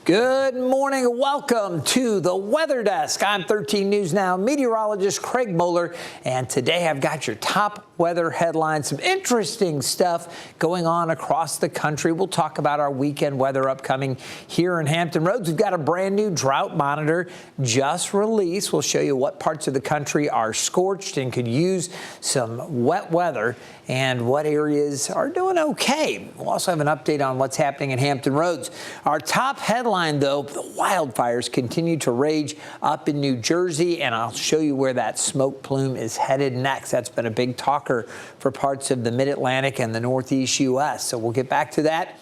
Good morning and welcome to the Weather Desk. I'm 13 News Now meteorologist Craig Moeller, and today I've got your top weather headlines, some interesting stuff going on across the country. We'll talk about our weekend weather upcoming here in Hampton Roads. We've got a brand new drought monitor just released. We'll show you what parts of the country are scorched and could use some wet weather and what areas are doing okay. We'll also have an update on what's happening in Hampton Roads. Our top headline, though, the wildfires continue to rage up in New Jersey, and I'll show you where that smoke plume is headed next. That's been a big talker for parts of the mid-Atlantic and the Northeast U.S., so we'll get back to that.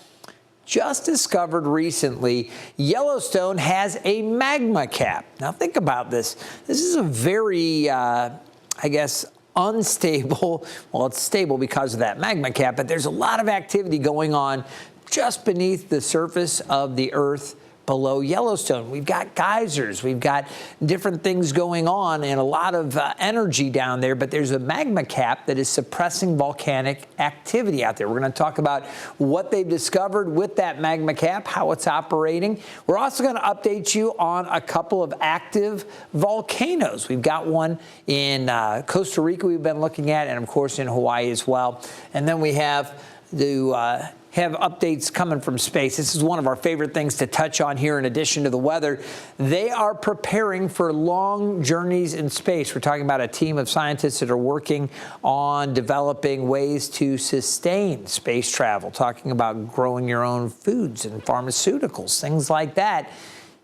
Just discovered recently, Yellowstone has a magma cap. Now think about this. This is a very, I guess, unstable, well, it's stable because of that magma cap, but there's a lot of activity going on just beneath the surface of the Earth below Yellowstone. We've got geysers, we've got different things going on and a lot of energy down there, but there's a magma cap that is suppressing volcanic activity out there. We're going to talk about what they've discovered with that magma cap, how it's operating. We're also going to update you on a couple of active volcanoes. We've got one in Costa Rica we've been looking at, and of course in Hawaii as well. And then we have the have updates coming from space. This is one of our favorite things to touch on here in addition to the weather. They are preparing for long journeys in space. We're talking about a team of scientists that are working on developing ways to sustain space travel, talking about growing your own foods and pharmaceuticals, things like that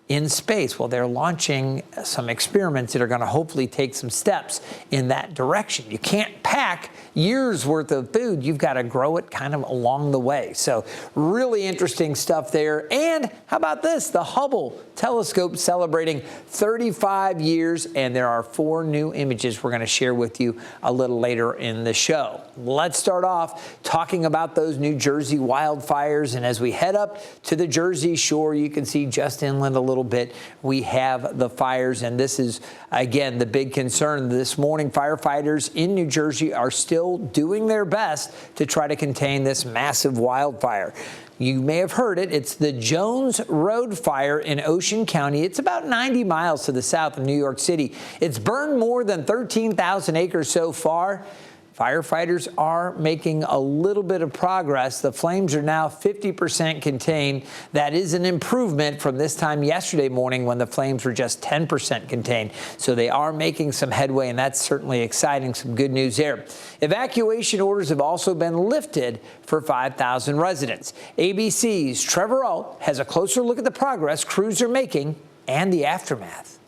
in space. Well, they're launching some experiments that are going to hopefully take some steps in that direction. You can't pack years worth of food. You've got to grow it kind of along the way. So really interesting stuff there. And how about this? The Hubble telescope celebrating 35 years, and there are 4 new images we're going to share with you a little later in the show. Let's start off talking about those New Jersey wildfires. And as we head up to the Jersey shore, you can see just inland a little bit, we have the fires. And this is, again, the big concern this morning. Firefighters in New Jersey are still doing their best to try to contain this massive wildfire. You may have heard it. It's the Jones Road fire in Ocean County. It's about 90 miles to the south of New York City. It's burned more than 13,000 acres so far. Firefighters are making a little bit of progress. The flames are now 50% contained. That is an improvement from this time yesterday morning when the flames were just 10% contained. So they are making some headway, and that's certainly exciting. Some good news there. Evacuation orders have also been lifted for 5,000 residents. ABC's Trevor Ault has a closer look at the progress crews are making and the aftermath.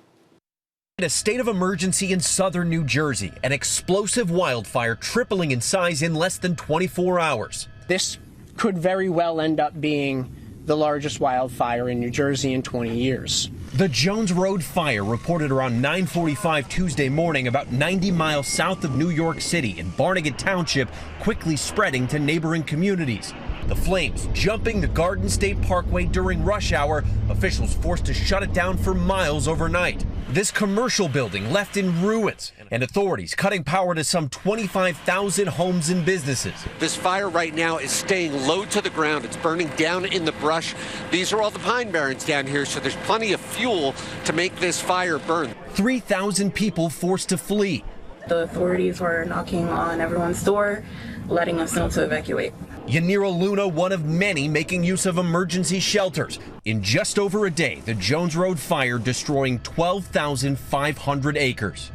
A state of emergency in southern New Jersey, an explosive wildfire tripling in size in less than 24 hours. This could very well end up being the largest wildfire in New Jersey in 20 years. The Jones Road fire reported around 9:45 Tuesday morning about 90 miles south of New York City in Barnegat Township, quickly spreading to neighboring communities. The flames jumping the Garden State Parkway during rush hour, officials forced to shut it down for miles overnight. This commercial building left in ruins, and authorities cutting power to some 25,000 homes and businesses. This fire right now is staying low to the ground. It's burning down in the brush. These are all the pine barrens down here, so there's plenty of fuel to make this fire burn. 3,000 people forced to flee. The authorities were knocking on everyone's door, letting us know to evacuate. Yanira Luna, one of many making use of emergency shelters. In just over a day, the Jones Road fire destroying 12,500 acres.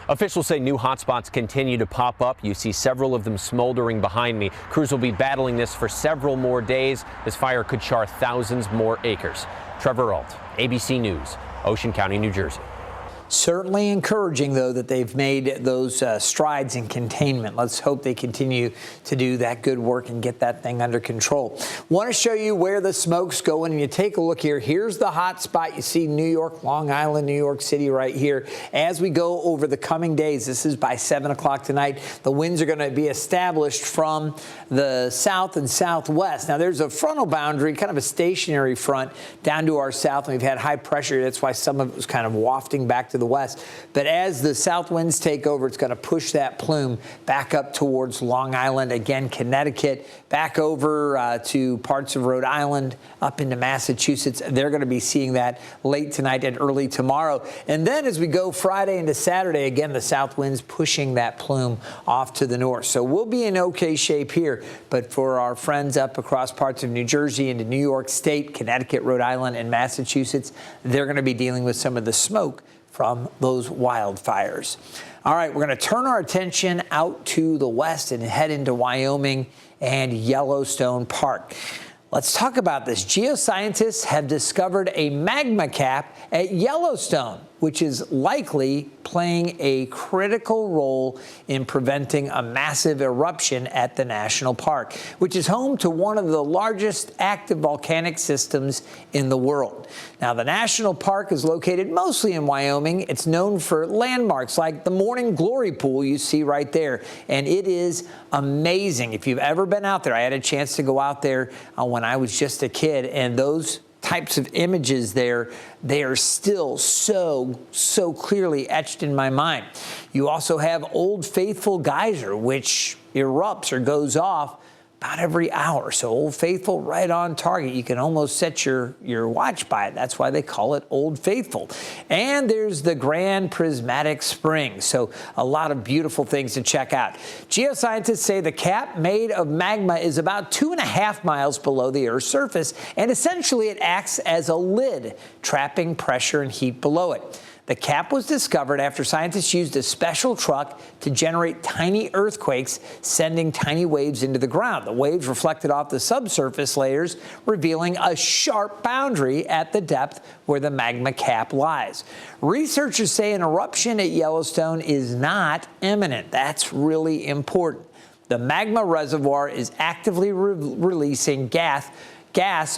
Officials say new hotspots continue to pop up. You see several of them smoldering behind me. Crews will be battling this for several more days. This fire could char thousands more acres. Trevor Ault, ABC News, Ocean County, New Jersey. Certainly encouraging, though, that they've made those strides in containment. Let's hope they continue to do that good work and get that thing under control. Want to show you where the smoke's going, and you take a look here. Here's the hot spot. You see New York, Long Island, New York City right here. As we go over the coming days, this is by 7 o'clock tonight, the winds are going to be established from the south and southwest. Now, there's a frontal boundary, kind of a stationary front down to our south, and we've had high pressure. That's why some of it was kind of wafting back to the west. But as the south winds take over, it's going to push that plume back up towards Long Island, again, Connecticut, back over to parts of Rhode Island, up into Massachusetts. They're going to be seeing that late tonight and early tomorrow. And then as we go Friday into Saturday, again, the south winds pushing that plume off to the north. So we'll be in okay shape here. But for our friends up across parts of New Jersey into New York State, Connecticut, Rhode Island, and Massachusetts, they're going to be dealing with some of the smoke from those wildfires. All right, we're going to turn our attention out to the west and head into Wyoming and Yellowstone Park. Let's talk about this. Geoscientists have discovered a magma cap at Yellowstone, which is likely playing a critical role in preventing a massive eruption at the national park, which is home to one of the largest active volcanic systems in the world. Now, the national park is located mostly in Wyoming. It's known for landmarks like the Morning Glory Pool you see right there, and it is amazing. If you've ever been out there, I had a chance to go out there when I was just a kid, and those types of images there, they are still so clearly etched in my mind. You also have Old Faithful Geyser, which erupts or goes off about every hour. So Old Faithful, right on target. You can almost set your watch by it. That's why they call it Old Faithful. And there's the Grand Prismatic Spring. So a lot of beautiful things to check out. Geoscientists say the cap made of magma is about 2.5 miles below the Earth's surface, and essentially it acts as a lid, trapping pressure and heat below it. The cap was discovered after scientists used a special truck to generate tiny earthquakes, sending tiny waves into the ground. The waves reflected off the subsurface layers, revealing a sharp boundary at the depth where the magma cap lies. Researchers say an eruption at Yellowstone is not imminent. That's really important. The magma reservoir is actively releasing gas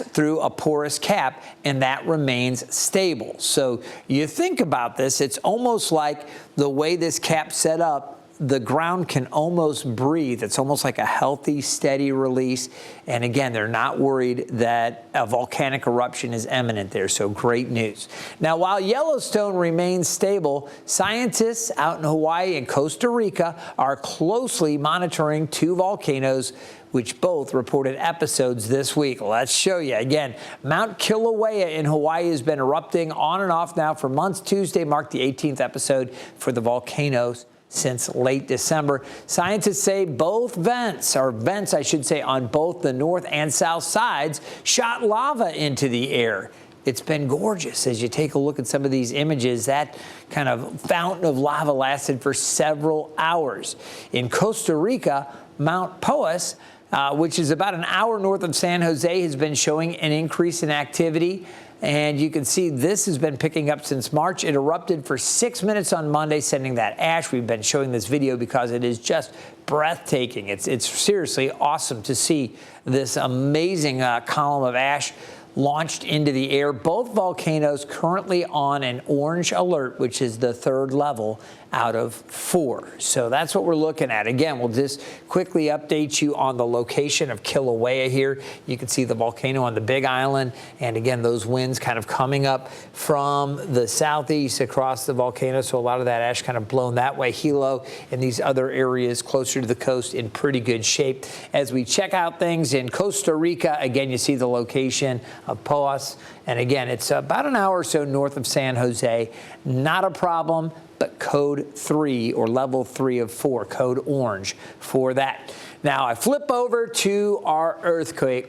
through a porous cap, and that remains stable. So you think about this, it's almost like the way this cap's set up, the ground can almost breathe. It's almost like a healthy, steady release. And again, they're not worried that a volcanic eruption is imminent there. So great news. Now, while Yellowstone remains stable, scientists out in Hawaii and Costa Rica are closely monitoring 2 volcanoes, which both reported episodes this week. Let's show you. Again, Mount Kilauea in Hawaii has been erupting on and off now for months. Tuesday marked the 18th episode for the volcanoes since late December. Scientists say both vents I should say, on both the north and south sides shot lava into the air. It's been gorgeous as you take a look at some of these images. That kind of fountain of lava lasted for several hours. In Costa Rica, Mount Poas, which is about an hour north of San Jose, has been showing an increase in activity. And you can see this has been picking up since March. It erupted for 6 minutes on Monday, sending that ash. We've been showing this video because it is just breathtaking. It's seriously awesome to see this amazing column of ash launched into the air. Both volcanoes currently on an orange alert, which is the 3rd level out of 4. So that's what we're looking at. Again, we'll just quickly update you on the location of Kilauea here. You can see the volcano on the Big Island. And again, those winds kind of coming up from the southeast across the volcano. So a lot of that ash kind of blown that way. Hilo and these other areas closer to the coast in pretty good shape. As we check out things in Costa Rica, again, you see the location of Poas. And again, it's about an hour or so north of San Jose. Not a problem, but code 3 or level 3 of 4, code orange for that. Now, I flip over to our earthquake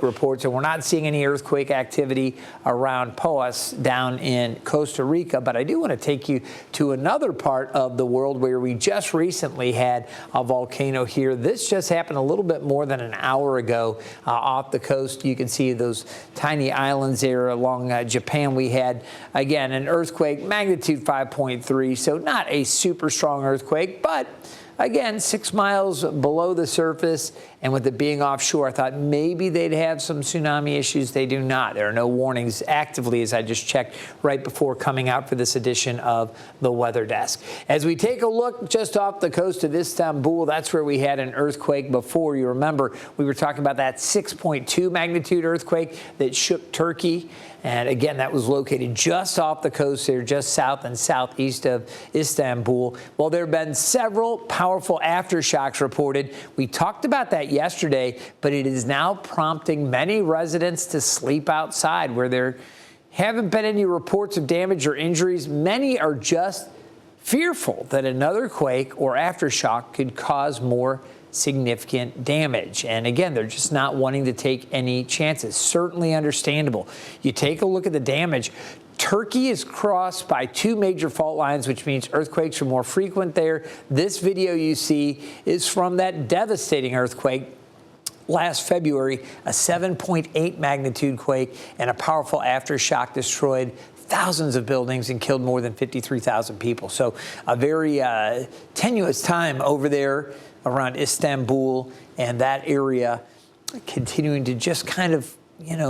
reports, and we're not seeing any earthquake activity around Poas down in Costa Rica, but I do want to take you to another part of the world where we just recently had a volcano here. This just happened a little bit more than an hour ago off the coast. You can see those tiny islands there along Japan. We had, again, an earthquake, magnitude 5.3, so not a super strong earthquake, but again, 6 miles below the surface, And with it being offshore, I thought maybe they'd have some tsunami issues. They do not. There are no warnings actively, as I just checked right before coming out for this edition of the Weather Desk. As we take a look just off the coast of Istanbul, that's where we had an earthquake before. You remember we were talking about that 6.2 magnitude earthquake that shook Turkey. And again, that was located just off the coast there, just south and southeast of Istanbul. Well, there have been several powerful aftershocks reported. We talked about that yesterday, but it is now prompting many residents to sleep outside where there haven't been any reports of damage or injuries. Many are just fearful that another quake or aftershock could cause more significant damage. And again, they're just not wanting to take any chances. Certainly understandable. You take a look at the damage. Turkey is crossed by two major fault lines, which means earthquakes are more frequent there. This video you see is from that devastating earthquake last February, a 7.8 magnitude quake and a powerful aftershock destroyed thousands of buildings and killed more than 53,000 people. So a very tenuous time over there around Istanbul and that area, continuing to just kind of,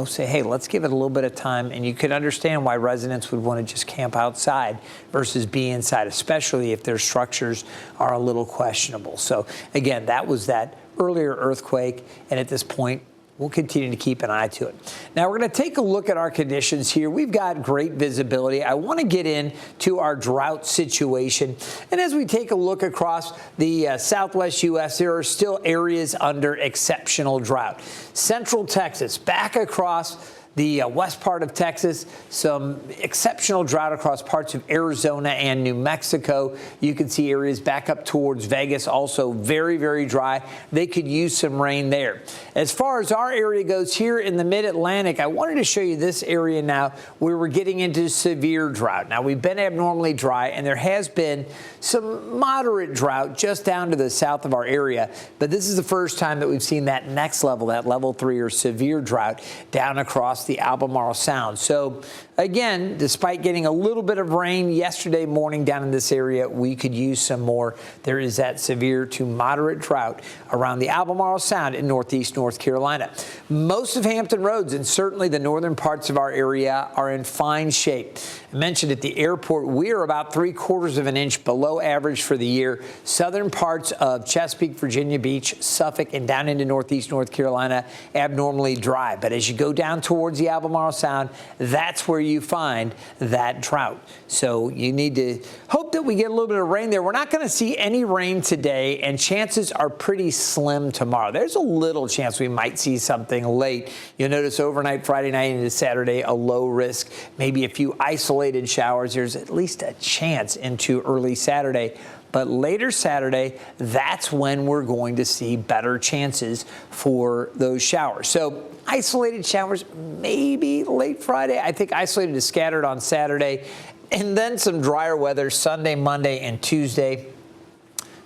say, hey, let's give it a little bit of time. And you could understand why residents would want to just camp outside versus be inside, especially if their structures are a little questionable. So again, that was that earlier earthquake. And at this point, we'll continue to keep an eye to it. Now, we're going to take a look at our conditions here. We've got great visibility. I want to get into our drought situation. And as we take a look across the southwest U.S., there are still areas under exceptional drought. Central Texas, back across the west part of Texas, some exceptional drought across parts of Arizona and New Mexico. You can see areas back up towards Vegas, also very, very dry. They could use some rain there. As far as our area goes here in the mid-Atlantic, I wanted to show you this area now where we're getting into severe drought. Now, we've been abnormally dry, and there has been some moderate drought just down to the south of our area. But this is the first time that we've seen that next level, that level 3 or severe drought down across the Albemarle Sound. So again, despite getting a little bit of rain yesterday morning down in this area, we could use some more. There is that severe to moderate drought around the Albemarle Sound in northeast North Carolina. Most of Hampton Roads and certainly the northern parts of our area are in fine shape. I mentioned at the airport, we are about 3/4 of an inch below average for the year. Southern parts of Chesapeake, Virginia Beach, Suffolk, and down into northeast North Carolina, abnormally dry. But as you go down towards the Albemarle Sound, that's where you find that drought. So you need to hope that we get a little bit of rain there. We're not going to see any rain today, and chances are pretty slim tomorrow. There's a little chance we might see something late. You'll notice overnight, Friday night into Saturday, a low risk, maybe a few isolated showers. There's at least a chance into early Saturday. But later Saturday, that's when we're going to see better chances for those showers. So isolated showers, maybe late Friday. I think isolated to scattered on Saturday. And then some drier weather Sunday, Monday, and Tuesday.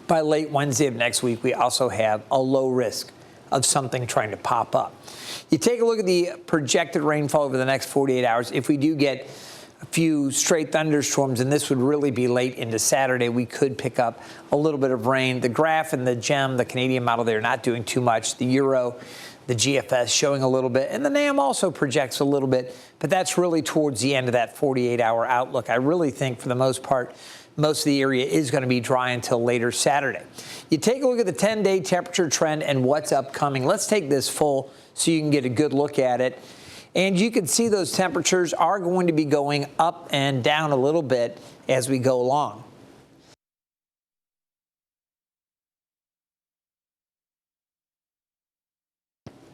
By late Wednesday of next week, we also have a low risk of something trying to pop up. You take a look at the projected rainfall over the next 48 hours. If we do get a few straight thunderstorms, and this would really be late into Saturday, we could pick up a little bit of rain. The graph and the GEM, the Canadian model, they're not doing too much. The Euro, the GFS showing a little bit, and the NAM also projects a little bit, but that's really towards the end of that 48-hour outlook. I really think for the most part, most of the area is going to be dry until later Saturday. You take a look at the 10-day temperature trend and what's upcoming. Let's take this full so you can get a good look at it. And you can see those temperatures are going to be going up and down a little bit as we go along.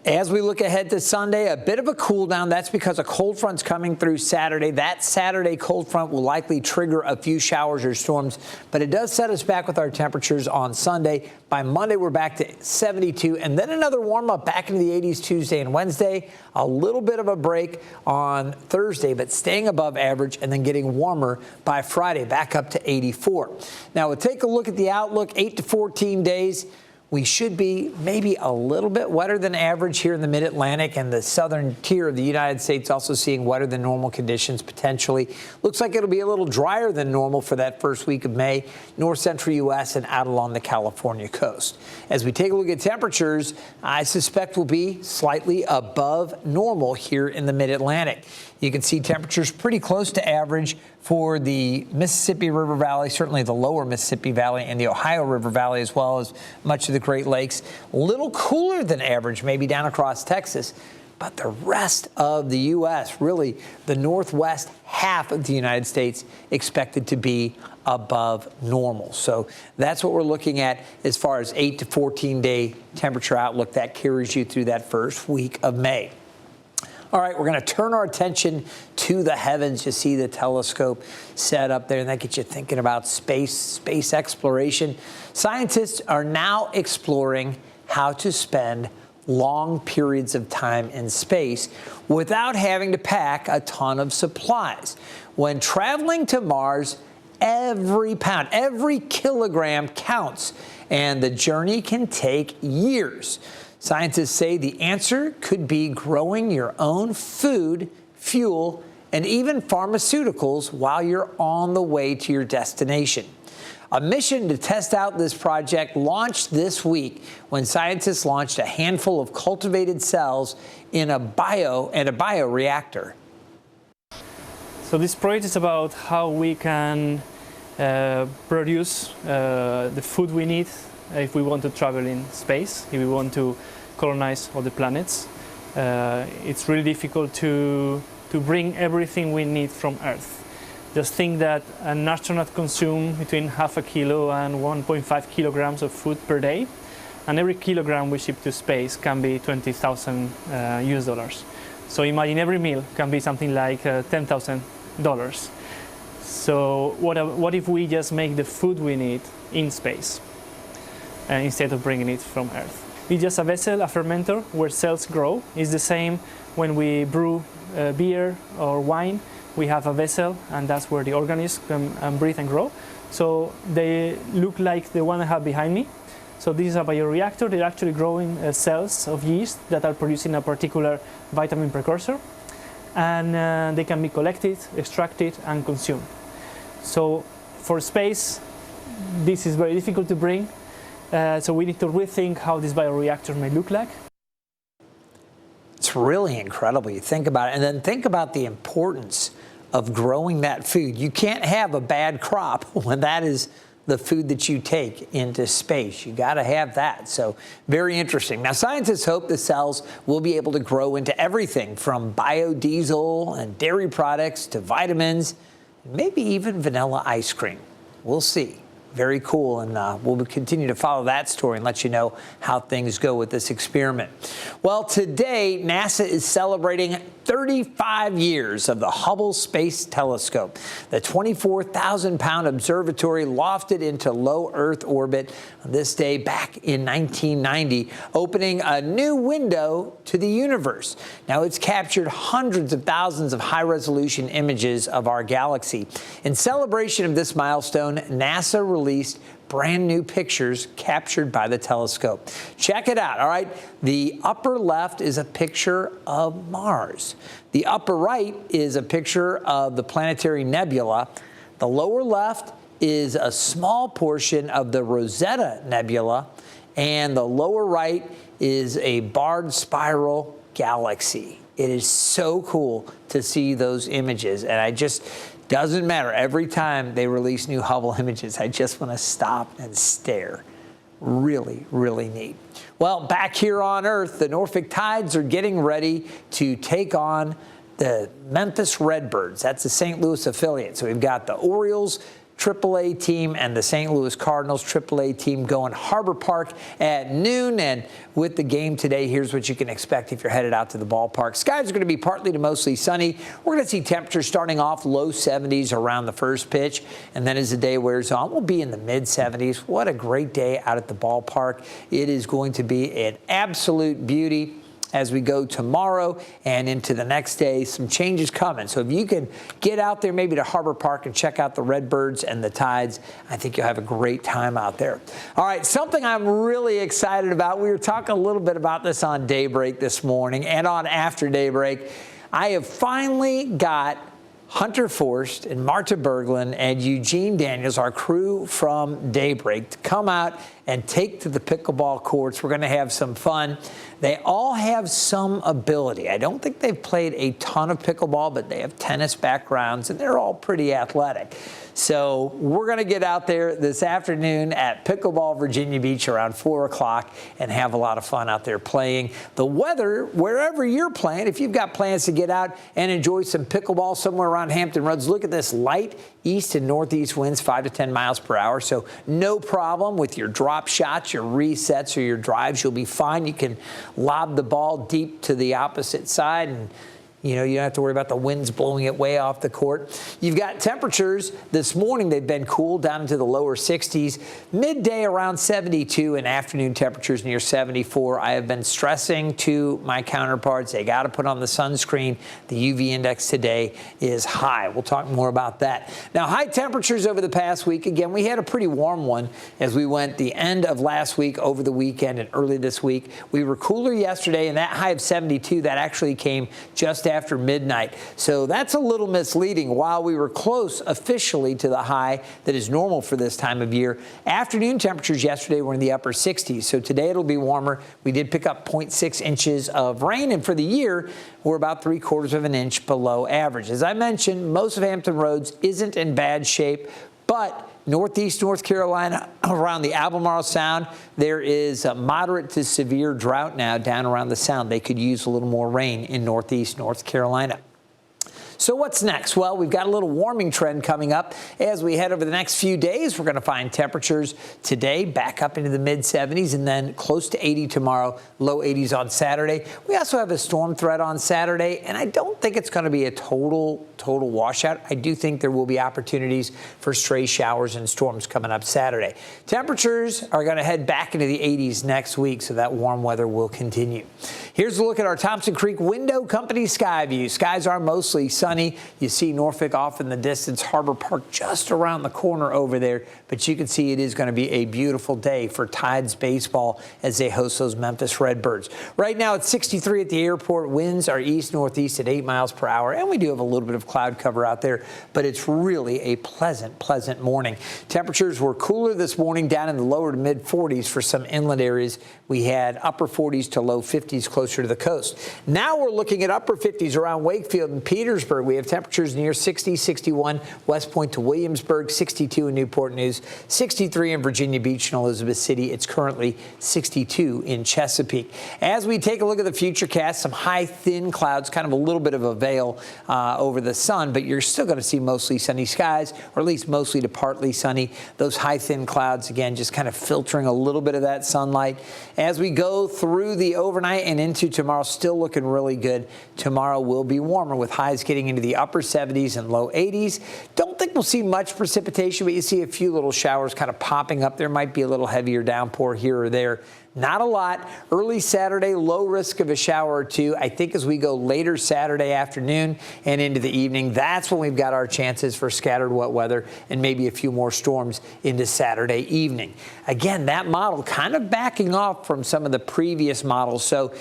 As we look ahead to Sunday, a bit of a cool down. That's because a cold front's coming through Saturday. That Saturday cold front will likely trigger a few showers or storms, but it does set us back with our temperatures on Sunday. By Monday, we're back to 72, and then another warm up back into the 80s Tuesday and Wednesday. A little bit of a break on Thursday, but staying above average and then getting warmer by Friday, back up to 84. Now, we'll take a look at the outlook, 8 to 14 days. we should be maybe a little bit wetter than average here in the mid-Atlantic, and the southern tier of the United States also seeing wetter than normal conditions potentially. Looks like it'll be a little drier than normal for that first week of May, north central U.S. and out along the California coast. As we take a look at temperatures, I suspect will be slightly above normal here in the mid-Atlantic. You can see temperatures pretty close to average for the Mississippi River Valley, certainly the lower Mississippi Valley and the Ohio River Valley, as well as much of the Great Lakes. A little cooler than average, maybe down across Texas. But the rest of the U.S., really the northwest half of the United States, expected to be above normal. So that's what we're looking at as far as 8 to 14-day temperature outlook. That carries you through that first week of May. All right, we're going to turn our attention to the heavens. You see the telescope set up there, and that gets you thinking about space exploration. Scientists are now exploring how to spend long periods of time in space without having to pack a ton of supplies. When traveling to Mars, every pound, every kilogram counts, and the journey can take years. Scientists say the answer could be growing your own food, fuel, and even pharmaceuticals while you're on the way to your destination. A mission to test out this project launched this week when scientists launched a handful of cultivated cells in a bioreactor. So this project is about how we can produce the food we need if we want to travel in space, if we want to colonize other planets. It's really difficult to bring everything we need from Earth. Just think that an astronaut consumes between half a kilo and 1.5 kilograms of food per day, and every kilogram we ship to space can be $20,000 US dollars. So imagine every meal can be something like $10,000. So what if we just make the food we need in space instead of bringing it from Earth? It's just a vessel, a fermenter, where cells grow. It's the same when we brew beer or wine. We have a vessel, and that's where the organisms can breathe and grow. So they look like the one I have behind me. So this is a bioreactor. They're actually growing cells of yeast that are producing a particular vitamin precursor. And they can be collected, extracted, and consumed. So for space, this is very difficult to bring. So we need to rethink how this bioreactor may look like. It's really incredible. You think about it, and then think about the importance of growing that food. You can't have a bad crop when that is the food that you take into space. You got to have that. So very interesting. Now, scientists hope the cells will be able to grow into everything from biodiesel and dairy products to vitamins, maybe even vanilla ice cream. We'll see. Very cool, and we'll continue to follow that story and let you know how things go with this experiment. Well, today, NASA is celebrating 35 years of the Hubble Space Telescope. The 24,000-pound observatory lofted into low Earth orbit on this day back in 1990, opening a new window to the universe. Now, it's captured hundreds of thousands of high-resolution images of our galaxy. In celebration of this milestone, NASA released brand new pictures captured by the telescope. Check it out, all right? The upper left is a picture of Mars. The upper right is a picture of the planetary nebula. The lower left is a small portion of the Rosetta Nebula. And the lower right is a barred spiral galaxy. It is so cool to see those images, and doesn't matter. Every time they release new Hubble images, I just want to stop and stare. Really, really neat. Well, back here on Earth, the Norfolk Tides are getting ready to take on the Memphis Redbirds. That's the St. Louis affiliate. So we've got the Orioles AAA team and the St. Louis Cardinals AAA team going Harbor Park at noon. And with the game today, here's what you can expect if you're headed out to the ballpark. Skies are going to be partly to mostly sunny. We're going to see temperatures starting off low 70s around the first pitch. And then as the day wears on, we'll be in the mid 70s. What a great day out at the ballpark. It is going to be an absolute beauty. as we go tomorrow and into the next day. Some changes coming. So if you can get out there maybe to Harbor Park and check out the redbirds and the tides, I think you'll have a great time out there. All right, something I'm really excited about. We were talking a little bit about this on Daybreak this morning and on After Daybreak. I have finally got Hunter Forst and Marta Berglund and Eugene Daniels, our crew from Daybreak, to come out and take to the pickleball courts. We're going to have some fun. They all have some ability. I don't think they've played a ton of pickleball, but they have tennis backgrounds, and they're all pretty athletic. So we're going to get out there this afternoon at Pickleball Virginia Beach around 4 o'clock and have a lot of fun out there playing. The weather, wherever you're playing, if you've got plans to get out and enjoy some pickleball somewhere around Hampton Roads, look at this light east and northeast winds, 5 to 10 miles per hour. So no problem with your drop shots, your resets, or your drives. You'll be fine. You can lob the ball deep to the opposite side, and you don't have to worry about the winds blowing it way off the court. You've got temperatures this morning. They've been cool down into the lower 60s. Midday around 72 and afternoon temperatures near 74. I have been stressing to my counterparts, they got to put on the sunscreen. The UV index today is high. We'll talk more about that. Now, high temperatures over the past week. Again, we had a pretty warm one as we went the end of last week, over the weekend, and early this week. We were cooler yesterday, and that high of 72, that actually came just after midnight. So that's a little misleading. While we were close officially to the high that is normal for this time of year, afternoon temperatures yesterday were in the upper 60s. So today it'll be warmer. We did pick up 0.6 inches of rain, and for the year, we're about 3/4 of an inch below average. As I mentioned, most of Hampton Roads isn't in bad shape, but northeast North Carolina, around the Albemarle Sound, there is a moderate to severe drought now down around the Sound. They could use a little more rain in northeast North Carolina. So what's next? Well, we've got a little warming trend coming up as we head over the next few days. We're going to find temperatures today back up into the mid-70s and then close to 80 tomorrow, low 80s on Saturday. We also have a storm threat on Saturday, and I don't think it's going to be a total washout. I do think there will be opportunities for stray showers and storms coming up Saturday. Temperatures are going to head back into the 80s next week, so that warm weather will continue. Here's a look at our Thompson Creek Window Company sky view. Skies are mostly sunny. You see Norfolk off in the distance, Harbor Park just around the corner over there, but you can see it is going to be a beautiful day for Tides baseball as they host those Memphis Redbirds. Right now it's 63 at the airport. Winds are east-northeast at 8 miles per hour, and we do have a little bit of cloud cover out there, but it's really a pleasant morning. Temperatures were cooler this morning, down in the lower to mid-40s for some inland areas. We had upper 40s to low 50s closer to the coast. Now we're looking at upper 50s around Wakefield and Petersburg. We have temperatures near 60, 61 West Point to Williamsburg, 62 in Newport News, 63 in Virginia Beach and Elizabeth City. It's currently 62 in Chesapeake. As we take a look at the futurecast, some high, thin clouds, kind of a little bit of a veil over the sun, but you're still going to see mostly sunny skies, or at least mostly to partly sunny. Those high, thin clouds, again, just kind of filtering a little bit of that sunlight. As we go through the overnight and into tomorrow, still looking really good. Tomorrow will be warmer with highs getting into the upper 70s and low 80s. Don't think we'll see much precipitation, but you see a few little showers kind of popping up. There might be a little heavier downpour here or there. Not a lot. Early Saturday, low risk of a shower or two. I think as we go later Saturday afternoon and into the evening, that's when we've got our chances for scattered wet weather and maybe a few more storms into Saturday evening. Again, that model kind of backing off from some of the previous models. So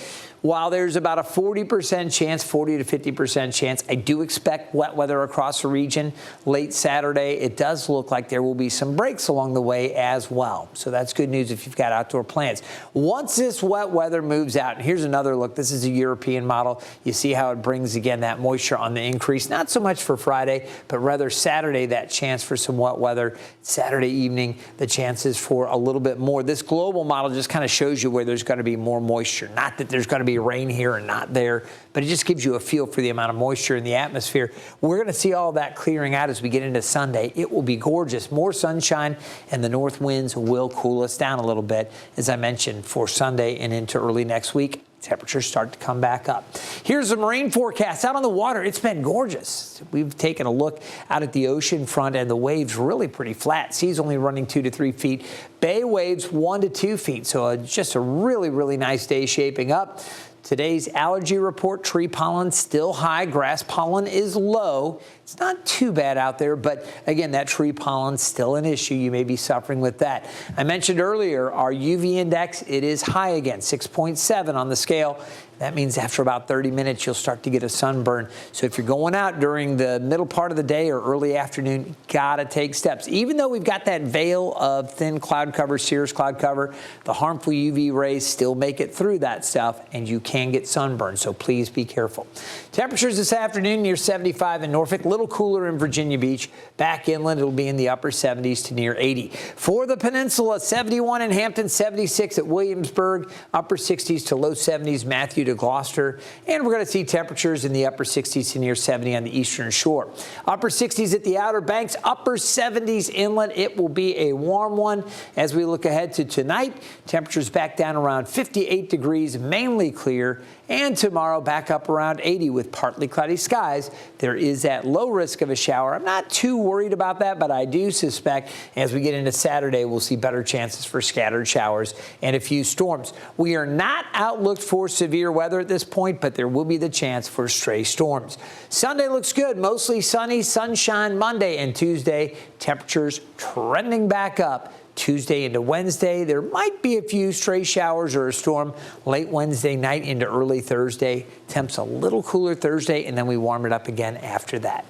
while there's about a 40% chance, 40 to 50% chance, I do expect wet weather across the region late Saturday. It does look like there will be some breaks along the way as well. So that's good news if you've got outdoor plans. Once this wet weather moves out, and here's another look. This is a European model. You see how it brings, again, that moisture on the increase. Not so much for Friday, but rather Saturday, that chance for some wet weather. Saturday evening, the chances for a little bit more. This global model just kind of shows you where there's going to be more moisture. Not that there's going to be rain here and not there, but it just gives you a feel for the amount of moisture in the atmosphere. We're going to see all that clearing out as we get into Sunday. It will be gorgeous. More sunshine, and the north winds will cool us down a little bit, as I mentioned, for Sunday and into early next week. Temperatures start to come back up. Here's the marine forecast. Out on the water, it's been gorgeous. We've taken a look out at the ocean front, and the waves really pretty flat. Seas only running 2 to 3 feet. Bay waves 1 to 2 feet. So just a really nice day shaping up. Today's allergy report, tree pollen still high, grass pollen is low. It's not too bad out there, but again, that tree pollen still an issue. You may be suffering with that. I mentioned earlier our UV index, it is high again, 6.7 on the scale. That means after about 30 minutes, you'll start to get a sunburn. So if you're going out during the middle part of the day or early afternoon, you gotta take steps. Even though we've got that veil of thin cloud cover, cirrus cloud cover, the harmful UV rays still make it through that stuff, and you can get sunburned. So please be careful. Temperatures this afternoon near 75 in Norfolk, a little cooler in Virginia Beach. Back inland, it'll be in the upper 70s to near 80. For the peninsula, 71 in Hampton, 76 at Williamsburg, upper 60s to low 70s, Matthew to Gloucester, and we're going to see temperatures in the upper 60s to near 70 on the eastern shore. Upper 60s at the Outer Banks, upper 70s inland. It will be a warm one. As we look ahead to tonight, temperatures back down around 58 degrees, mainly clear, and tomorrow back up around 80 with partly cloudy skies. There is that low risk of a shower. I'm not too worried about that, but I do suspect as we get into Saturday, we'll see better chances for scattered showers and a few storms. We are not outlooked for severe weather at this point, but there will be the chance for stray storms. Sunday looks good, mostly sunny, sunshine Monday and Tuesday. Temperatures trending back up. Tuesday into Wednesday, there might be a few stray showers or a storm late Wednesday night into early Thursday. Temps a little cooler Thursday, and then we warm it up again after that.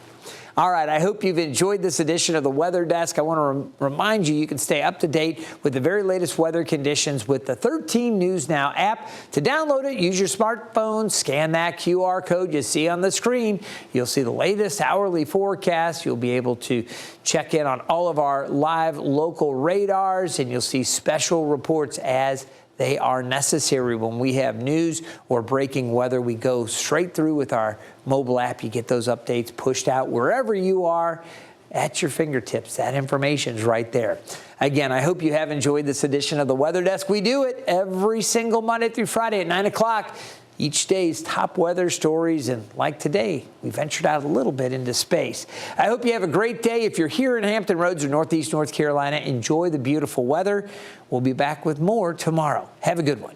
All right, I hope you've enjoyed this edition of the Weather Desk. I want to remind you can stay up to date with the very latest weather conditions with the 13 News Now app. To download it, use your smartphone, scan that QR code you see on the screen. You'll see the latest hourly forecast. You'll be able to check in on all of our live local radars, and you'll see special reports as they are necessary. When we have news or breaking weather, we go straight through with our mobile app. You get those updates pushed out wherever you are at your fingertips. That information is right there. Again, I hope you have enjoyed this edition of the Weather Desk. We do it every single Monday through Friday at 9 o'clock. Each day's top weather stories, and like today, we ventured out a little bit into space. I hope you have a great day. If you're here in Hampton Roads or Northeast North Carolina, enjoy the beautiful weather. We'll be back with more tomorrow. Have a good one.